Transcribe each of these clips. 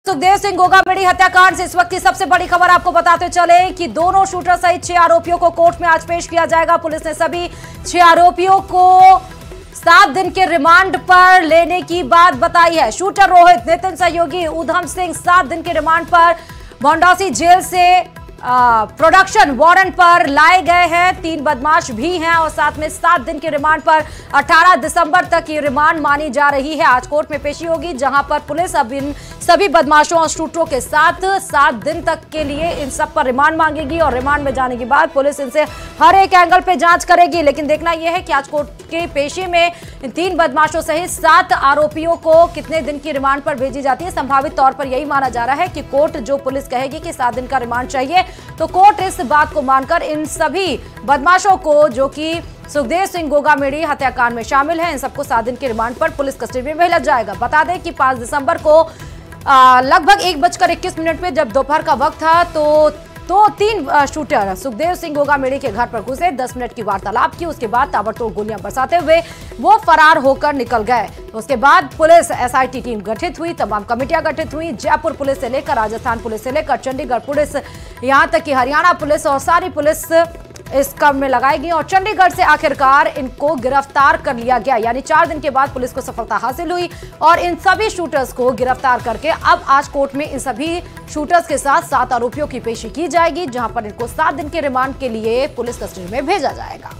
सुखदेव सिंह गोगामेड़ी हत्याकांड से इस वक्त की सबसे बड़ी खबर आपको बताते चले कि दोनों शूटर सहित 6 आरोपियों को कोर्ट में आज पेश किया जाएगा। पुलिस ने सभी 6 आरोपियों को 7 दिन के रिमांड पर लेने की बात बताई है। शूटर रोहित, नितिन सहयोगी, उधम सिंह 7 दिन के रिमांड पर भौंडासी जेल से प्रोडक्शन वारंट पर लाए गए हैं। 3 बदमाश भी हैं और साथ में 7 दिन के रिमांड पर 18 दिसंबर तक ये रिमांड मानी जा रही है। आज कोर्ट में पेशी होगी जहां पर पुलिस अब इन सभी बदमाशों और शूटरों के साथ 7 दिन तक के लिए इन सब पर रिमांड मांगेगी और रिमांड में जाने के बाद पुलिस इनसे हर एक एंगल पे जांच करेगी। लेकिन देखना यह है कि आज कोर्ट के पेशी में इन 3 बदमाशों सहित 7 आरोपियों को कितने दिन की रिमांड पर भेजी जाती है। संभावित तौर पर यही माना जा रहा है कि कोर्ट जो पुलिस कहेगी कि 7 दिन का रिमांड चाहिए तो कोर्ट इस बात को मानकर इन सभी बदमाशों को, जो कि सुखदेव सिंह गोगामेड़ी हत्याकांड में शामिल है, इन सबको 7 दिन के रिमांड पर पुलिस कस्टडी में भेजा जाएगा। बता दें कि 5 दिसंबर को लगभग 1:21 पे जब दोपहर का वक्त था तो 3 शूटर सुखदेव सिंह गोगामेड़ी के घर पर घुसे, 10 मिनट की वार्तालाप की। उसके बाद ताबड़तोड़ गोलियां बरसाते हुए वो फरार होकर निकल गए। उसके बाद पुलिस एसआईटी टीम गठित हुई, तमाम कमेटियां गठित हुई। जयपुर पुलिस से लेकर राजस्थान पुलिस से लेकर चंडीगढ़ पुलिस, यहां तक कि हरियाणा पुलिस और सारी पुलिस इस काम में लगाई गई और चंडीगढ़ से आखिरकार इनको गिरफ्तार कर लिया गया। यानी 4 दिन के बाद पुलिस को सफलता हासिल हुई और इन सभी शूटर्स को गिरफ्तार करके अब आज कोर्ट में इन सभी शूटर्स के साथ 7 आरोपियों की पेशी की जाएगी, जहां पर इनको 7 दिन के रिमांड के लिए पुलिस कस्टडी में भेजा जाएगा।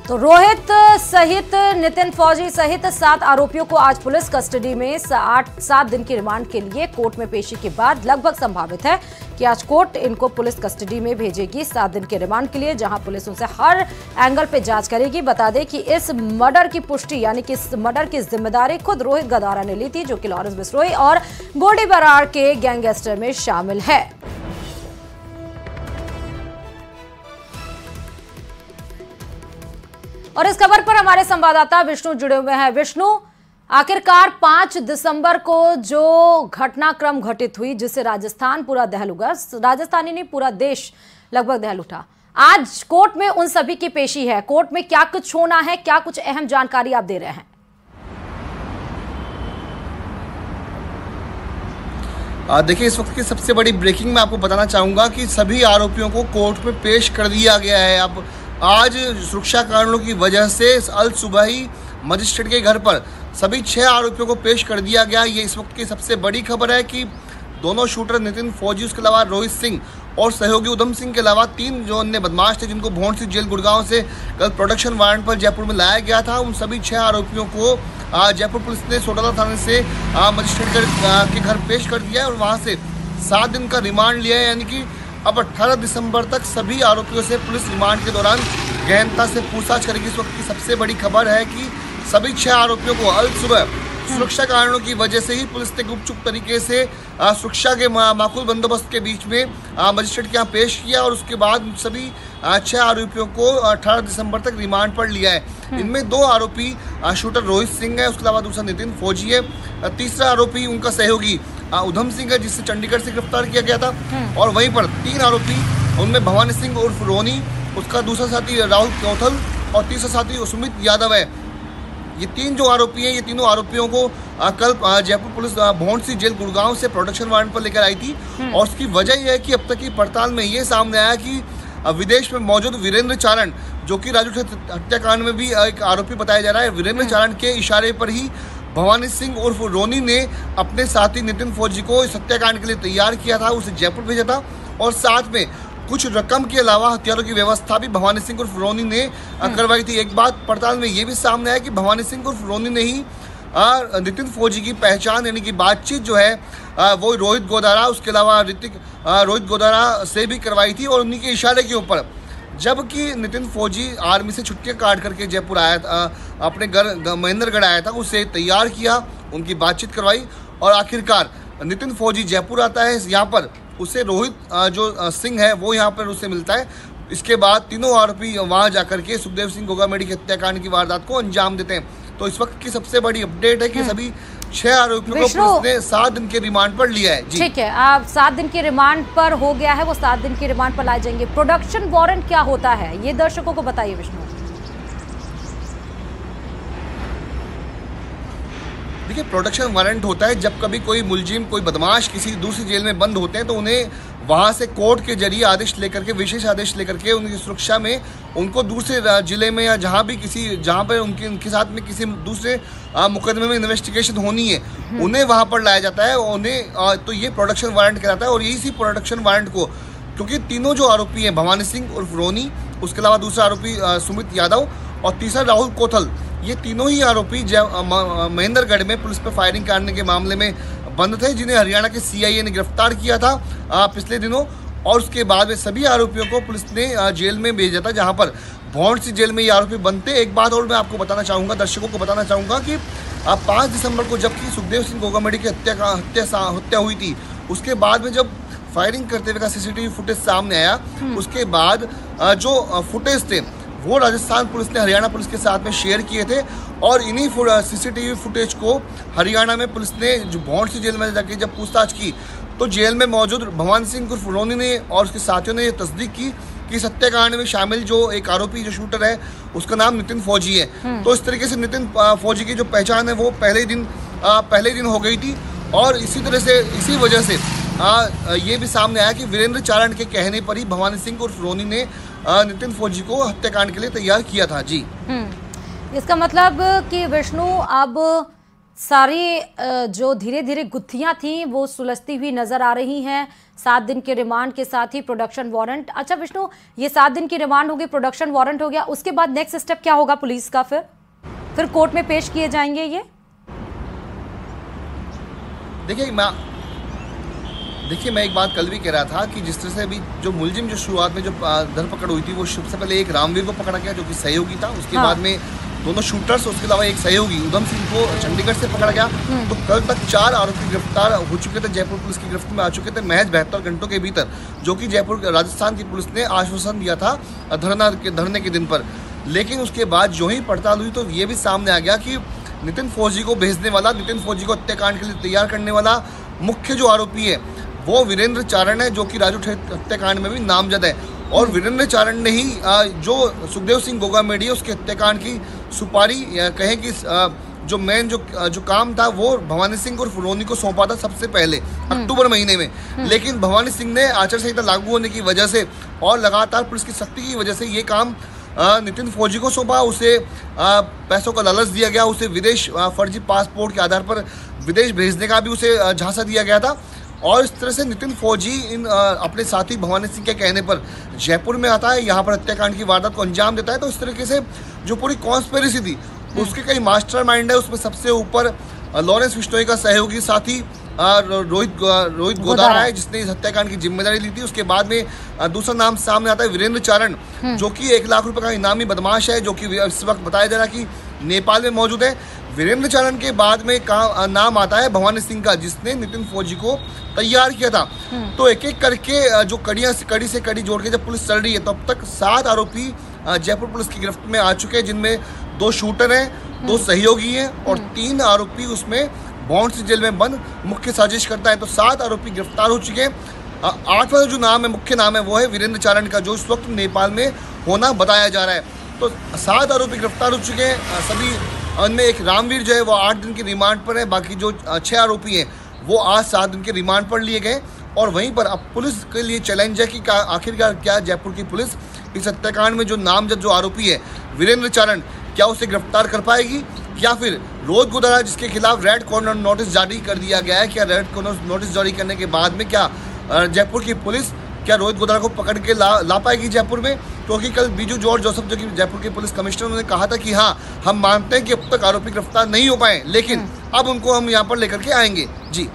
तो रोहित सहित नितिन फौजी सहित 7 आरोपियों को आज पुलिस कस्टडी में 7 दिन की रिमांड के लिए कोर्ट में पेशी के बाद लगभग संभावित है कि आज कोर्ट इनको पुलिस कस्टडी में भेजेगी 7 दिन के रिमांड के लिए, जहां पुलिस उनसे हर एंगल पे जांच करेगी। बता दें कि इस मर्डर की पुष्टि यानी कि इस मर्डर की जिम्मेदारी खुद रोहित गदारा ने ली थी, जो कि लॉरेंस बिश्नोई और गोल्डी बराड़ के गैंगस्टर में शामिल है। और इस खबर पर हमारे संवाददाता विष्णु जुड़े हुए हैं। विष्णु, आखिरकार 5 दिसंबर को जो घटनाक्रम घटित हुई जिससे राजस्थान पूरा दहल उठा, राजस्थानी नहीं पूरा देश लगभग दहल उठा, आज कोर्ट में उन सभी की पेशी है। कोर्ट में क्या कुछ होना है, क्या कुछ अहम जानकारी आप दे रहे हैं? देखिए, इस वक्त की सबसे बड़ी ब्रेकिंग मैं आपको बताना चाहूँगा कि सभी आरोपियों को कोर्ट में पेश कर दिया गया है। अब आज सुरक्षा कारणों की वजह से अल सुबह ही मजिस्ट्रेट के घर पर सभी 6 आरोपियों को पेश कर दिया गया। ये इस वक्त की सबसे बड़ी खबर है कि दोनों शूटर नितिन फौजी, उसके अलावा रोहित सिंह और सहयोगी उधम सिंह के अलावा 3 जो अन्य बदमाश थे जिनको भौंडसी जेल गुड़गांव से कल प्रोडक्शन वारंट पर जयपुर में लाया गया था, उन सभी 6 आरोपियों को जयपुर पुलिस ने सोडाला थाने से मजिस्ट्रेट के घर पेश कर दिया है और वहाँ से 7 दिन का रिमांड लिया है। यानी कि अब 18 दिसंबर तक सभी आरोपियों से पुलिस रिमांड के दौरान गहनता से पूछताछ करेगी। इस वक्त की सबसे बड़ी खबर है कि सभी 6 आरोपियों को अल सुबह सुरक्षा कारणों की वजह से ही पुलिस ने गुपचुप तरीके से सुरक्षा के माकूल बंदोबस्त के बीच में मजिस्ट्रेट के यहाँ पेश किया और उसके बाद सभी 6 आरोपियों को 18 दिसंबर तक रिमांड पर लिया है। इनमें 2 आरोपी शूटर रोहित सिंह है, उसके अलावा दूसरा नितिन फौजी है, तीसरा आरोपी उनका सहयोगी उधम सिंह है जिससे चंडीगढ़ से गिरफ्तार किया गया था और वहीं पर 3 आरोपी उनमें भवानी सिंह उर्फ रोनी, उसका दूसरा साथी राहुल कौथल और तीसरा साथी सुमित यादव है। ये 3 जो आरोपी हैं, ये तीनों आरोपियों को कल जयपुर पुलिस भौंडसी जेल गुड़गांव से प्रोडक्शन वारंट पर लेकर आई थी और उसकी वजह यह है कि अब तक की पड़ताल में ये सामने आया कि विदेश में मौजूद वीरेंद्र चारण, जो कि राजू हत्याकांड में भी एक आरोपी बताया जा रहा है, वीरेंद्र चारण के इशारे पर ही भवानी सिंह उर्फ रोनी ने अपने साथी नितिन फौजी को इस हत्याकांड के लिए तैयार किया था, उसे जयपुर भेजा था और साथ में कुछ रकम के अलावा हथियारों की व्यवस्था भी भवानी सिंह उर्फ रोनी ने करवाई थी। एक बात पड़ताल में ये भी सामने आया कि भवानी सिंह उर्फ रोनी ने ही नितिन फौजी की पहचान यानी कि बातचीत जो है वो रोहित गोदारा, उसके अलावा रोहित गोदारा से भी करवाई थी और उन्हीं के इशारे के ऊपर जबकि नितिन फौजी आर्मी से छुट्टियां काट करके जयपुर आया था, अपने घर महेंद्रगढ़ आया था, उसे तैयार किया, उनकी बातचीत करवाई और आखिरकार नितिन फौजी जयपुर आता है। यहाँ पर उसे रोहित जो सिंह है वो यहाँ पर उससे मिलता है। इसके बाद तीनों आरोपी वहाँ जाकर के सुखदेव सिंह गोगामेड़ी की हत्याकांड की वारदात को अंजाम देते हैं। तो इस वक्त की सबसे बड़ी अपडेट है कि सभी 6 आरोपियों को पुलिस ने 7 दिन के रिमांड पर लिया है। ठीक है, आप 7 दिन के रिमांड पर हो गया है, वो 7 दिन के रिमांड पर लाए जाएंगे। प्रोडक्शन वारंट क्या होता है, ये दर्शकों को बताइए विष्णु। देखिए, प्रोटेक्शन वारंट होता है जब कभी कोई मुलजिम, कोई बदमाश किसी दूसरी जेल में बंद होते हैं तो उन्हें वहाँ से कोर्ट के जरिए आदेश लेकर के, विशेष आदेश लेकर के उनकी सुरक्षा में उनको दूसरे जिले में या जहाँ पर उनके साथ में किसी दूसरे मुकदमे में इन्वेस्टिगेशन होनी है, उन्हें वहाँ पर लाया जाता है। उन्हें तो ये प्रोटेक्शन वारंट कहलाता है। और इसी प्रोटेक्शन वारंट को, क्योंकि तीनों जो आरोपी हैं, भवानी सिंह उर्फ रोनी, उसके अलावा दूसरा आरोपी सुमित यादव और तीसरा राहुल कोथल, ये तीनों ही आरोपी महेंद्रगढ़ में पुलिस पर फायरिंग करने के मामले में बंद थे, जिन्हें हरियाणा के सीआईए ने गिरफ्तार किया था पिछले दिनों। और उसके बाद में सभी आरोपियों को पुलिस ने जेल में भेजा था, जहां पर भौंड सी जेल में ये आरोपी बंद थे। एक बात और मैं आपको बताना चाहूँगा, दर्शकों को बताना चाहूँगा कि 5 दिसंबर को जबकि सुखदेव सिंह गोगामेडी की हत्या हुई थी, उसके बाद में जब फायरिंग करते हुए का सीसीटीवी फुटेज सामने आया, उसके बाद जो फुटेज थे वो राजस्थान पुलिस ने हरियाणा पुलिस के साथ में शेयर किए थे। और इन्हीं सीसीटीवी फुटेज को हरियाणा में पुलिस ने जो भौंड सी जेल में जाके जब पूछताछ की, तो जेल में मौजूद भवानी सिंह उर्फ रोनी ने और उसके साथियों ने ये तस्दीक की कि इस हत्याकांड में शामिल जो एक आरोपी, जो शूटर है, उसका नाम नितिन फौजी है। तो इस तरीके से नितिन फौजी की जो पहचान है वो पहले दिन हो गई थी। और इसी तरह से, इसी वजह से ये भी सामने आया कि वीरेंद्र चारण के कहने पर ही भवानी सिंह उर्फ रोनी ने नितिन फौजी को हत्याकांड के लिए तैयार किया था। जी, इसका मतलब कि विष्णु अब सारी जो धीरे धीरे गुत्थियां थी वो सुलझती हुई नजर आ रही हैं। 7 दिन के रिमांड के साथ ही प्रोडक्शन वारंट। अच्छा विष्णु, ये 7 दिन की रिमांड होगी, प्रोडक्शन वारंट हो गया, उसके बाद नेक्स्ट स्टेप क्या होगा पुलिस का? फिर कोर्ट में पेश किए जाएंगे ये? देखिए, मैं एक बात कल भी कह रहा था कि जिस तरह से अभी जो मुलजिम जो शुरुआत में जो धरपकड़ हुई थी, वो सबसे पहले एक रामवीर को पकड़ा गया जो कि सहयोगी था। उसके बाद में दोनों शूटर्स, उसके अलावा एक सहयोगी उधम सिंह को चंडीगढ़ से पकड़ा गया। तो कल तक 4 आरोपी गिरफ्तार हो चुके थे, जयपुर पुलिस की गिरफ्त में आ चुके थे महज 72 घंटों के भीतर, जो कि जयपुर राजस्थान की पुलिस ने आश्वासन दिया था धरने के दिन पर। लेकिन उसके बाद जो ही पड़ताल हुई तो ये भी सामने आ गया कि नितिन फौजी को भेजने वाला, नितिन फौजी को हत्याकांड के लिए तैयार करने वाला मुख्य जो आरोपी है वो वीरेंद्र चारण है, जो कि राजू हत्याकांड में भी नामजद है। और वीरेंद्र चारण ने ही जो सुखदेव सिंह गोगामेडी है उसके हत्याकांड की सुपारी, कहें कि जो मेन जो काम था वो भवानी सिंह और रोनी को सौंपा था सबसे पहले अक्टूबर महीने में। लेकिन भवानी सिंह ने आचार संहिता लागू होने की वजह से और लगातार पुलिस की सख्ती की वजह से ये काम नितिन फौजी को सौंपा। उसे पैसों का लालच दिया गया, उसे विदेश फर्जी पासपोर्ट के आधार पर विदेश भेजने का भी उसे झांसा दिया गया था। और इस तरह से नितिन फौजी अपने साथी भवानी सिंह के कहने पर जयपुर में आता है, यहाँ पर हत्याकांड की वारदात को अंजाम देता है। तो इस तरीके से जो पूरी कॉन्स्पिरेसी थी उसके कई मास्टरमाइंड है। उसमें सबसे ऊपर लॉरेंस बिश्नोई का सहयोगी साथी रोहित गोदारा है, जिसने इस हत्याकांड की जिम्मेदारी ली थी। उसके बाद में दूसरा नाम सामने आता है वीरेंद्र चारण, जो कि 1 लाख रुपए का इनामी बदमाश है, जो कि इस वक्त बताया जा रहा है कि नेपाल में मौजूद है। वीरेंद्र चारण के बाद में नाम आता है भवानी सिंह का, जिसने नितिन फौजी को तैयार किया था। तो एक एक करके जो कड़ी से कड़ी जोड़ के जब पुलिस चल रही है, तब तक 7 आरोपी जयपुर पुलिस की गिरफ्त में आ चुके हैं, जिनमें 2 शूटर हैं, 2 सहयोगी हैं और 3 आरोपी उसमें भौंड सी जेल में बंद मुख्य साजिश करता है। तो 7 आरोपी गिरफ्तार हो चुके हैं। 8वां जो नाम है, मुख्य नाम है, वो है वीरेंद्र चारण का, जो इस वक्त नेपाल में होना बताया जा रहा है। तो 7 आरोपी गिरफ्तार हो चुके हैं सभी। उनमें एक रामवीर जो है वो 8 दिन की रिमांड पर है। बाकी जो 6 आरोपी हैं वो आज 7 दिन के रिमांड पर लिए गए। और वहीं पर अब पुलिस के लिए चैलेंज है कि आखिरकार क्या जयपुर की पुलिस इस हत्याकांड में जो नामजद जो आरोपी है वीरेंद्र चारण, क्या उसे गिरफ्तार कर पाएगी, या फिर रोहित गोदारा जिसके खिलाफ रेड कॉर्नर नोटिस जारी कर दिया गया है, क्या रेड कॉर्नर नोटिस जारी करने के बाद में क्या जयपुर की पुलिस क्या रोहित गोदारा को पकड़ के ला पाएगी जयपुर में? क्योंकि कल बीजू जॉर्ज जोसेफ, जो कि जयपुर के पुलिस कमिश्नर, उन्होंने कहा था कि हाँ, हम मानते हैं कि अब तक आरोपी गिरफ्तार नहीं हो पाए, लेकिन अब उनको हम यहाँ पर लेकर के आएंगे। जी,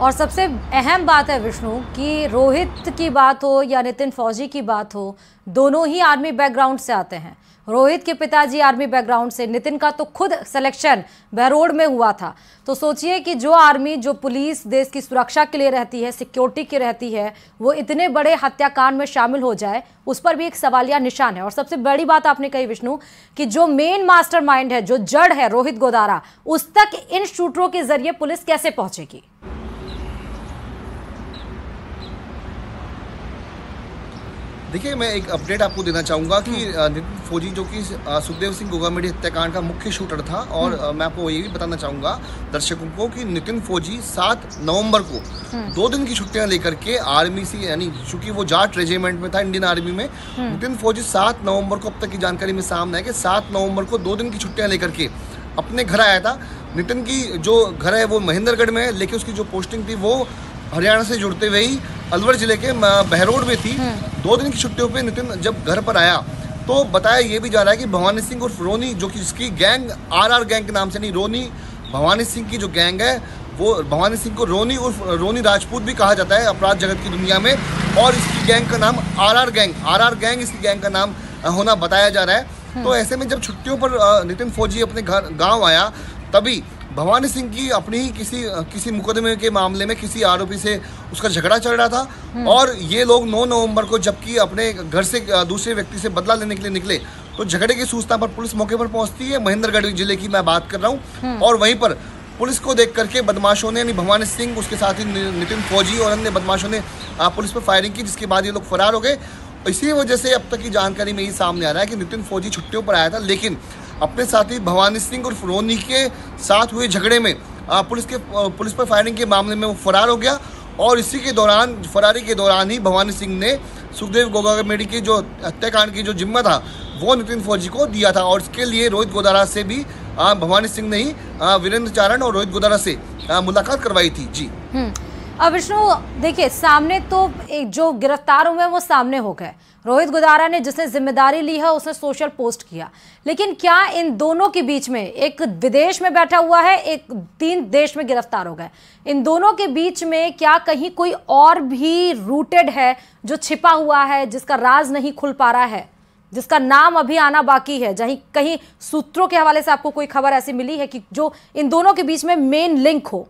और सबसे अहम बात है विष्णु कि रोहित की बात हो या नितिन फौजी की बात हो, दोनों ही आर्मी बैकग्राउंड से आते हैं। रोहित के पिताजी आर्मी बैकग्राउंड से, नितिन का तो खुद सिलेक्शन बहरोड में हुआ था। तो सोचिए कि जो आर्मी, जो पुलिस देश की सुरक्षा के लिए रहती है, सिक्योरिटी की रहती है, वो इतने बड़े हत्याकांड में शामिल हो जाए, उस पर भी एक सवालिया निशान है। और सबसे बड़ी बात आपने कही विष्णु कि जो मेन मास्टरमाइंड है, जो जड़ है रोहित गोदारा, उस तक इन शूटरों के जरिए पुलिस कैसे पहुंचेगी? देखिए, मैं एक अपडेट आपको देना चाहूँगा कि नितिन फौजी जो कि सुखदेव सिंह गोगामेडी हत्याकांड का मुख्य शूटर था, और मैं आपको ये भी बताना चाहूँगा दर्शकों को कि नितिन फौजी 7 नवंबर को 2 दिन की छुट्टियां लेकर के आर्मी से, यानी चूंकि वो जाट रेजिमेंट में था इंडियन आर्मी में, नितिन फौजी 7 नवंबर को, अब तक की जानकारी में सामने है कि 7 नवंबर को 2 दिन की छुट्टियाँ लेकर के अपने घर आया था। नितिन की जो घर है वो महेंद्रगढ़ में है, लेकिन उसकी जो पोस्टिंग थी वो हरियाणा से जुड़ते हुए ही अलवर जिले के बहरोड में थी। 2 दिन की छुट्टियों पे नितिन जब घर पर आया तो बताया ये भी जा रहा है कि भवानी सिंह उर्फ रोनी, जो कि इसकी गैंग आरआर गैंग के नाम से नहीं, रोनी भवानी सिंह की जो गैंग है वो भवानी सिंह को रोनी उर्फ रोनी राजपूत भी कहा जाता है अपराध जगत की दुनिया में, और इसकी गैंग का नाम आरआर गैंग इसकी गैंग का नाम होना बताया जा रहा है। तो ऐसे में जब छुट्टियों पर नितिन फौजी अपने घर गाँव आया, तभी भवानी सिंह की अपनी ही किसी मुकदमे के मामले में किसी आरोपी से उसका झगड़ा चल रहा था, और ये लोग 9 नवंबर को जबकि अपने घर से दूसरे व्यक्ति से बदला लेने के लिए निकले, तो झगड़े की सूचना पर पुलिस मौके पर पहुंचती है। महेंद्रगढ़ जिले की मैं बात कर रहा हूं, और वहीं पर पुलिस को देख करके बदमाशों ने, यानी भवानी सिंह, उसके साथ ही नितिन फौजी और अन्य बदमाशों ने पुलिस पर फायरिंग की, जिसके बाद ये लोग फरार हो गए। इसी वजह से अब तक की जानकारी में ये सामने आ रहा है कि नितिन फौजी छुट्टियों पर आया था, लेकिन अपने साथी भवानी सिंह और रोनी के साथ हुए झगड़े में पुलिस पर फायरिंग के मामले में वो फरार हो गया, और इसी के दौरान, फरारी के दौरान ही भवानी सिंह ने सुखदेव गोगामेडी की जो हत्याकांड की जो जिम्मा था वो नितिन फौजी को दिया था, और इसके लिए रोहित गोदारा से भी भवानी सिंह ने ही वीरेंद्र चारण और रोहित गोदारा से मुलाकात करवाई थी। जी अब विष्णु देखिए, सामने तो एक जो गिरफ्तार हुए वो सामने हो गए, रोहित गोदारा ने जिसने जिम्मेदारी ली है उसने सोशल पोस्ट किया, लेकिन क्या इन दोनों के बीच में, एक विदेश में बैठा हुआ है, एक 3 देश में गिरफ्तार हो गए, इन दोनों के बीच में क्या कहीं कोई और भी रूटेड है जो छिपा हुआ है, जिसका राज नहीं खुल पा रहा है, जिसका नाम अभी आना बाकी है? कहीं सूत्रों के हवाले से आपको कोई खबर ऐसी मिली है कि जो इन दोनों के बीच में मेन लिंक हो?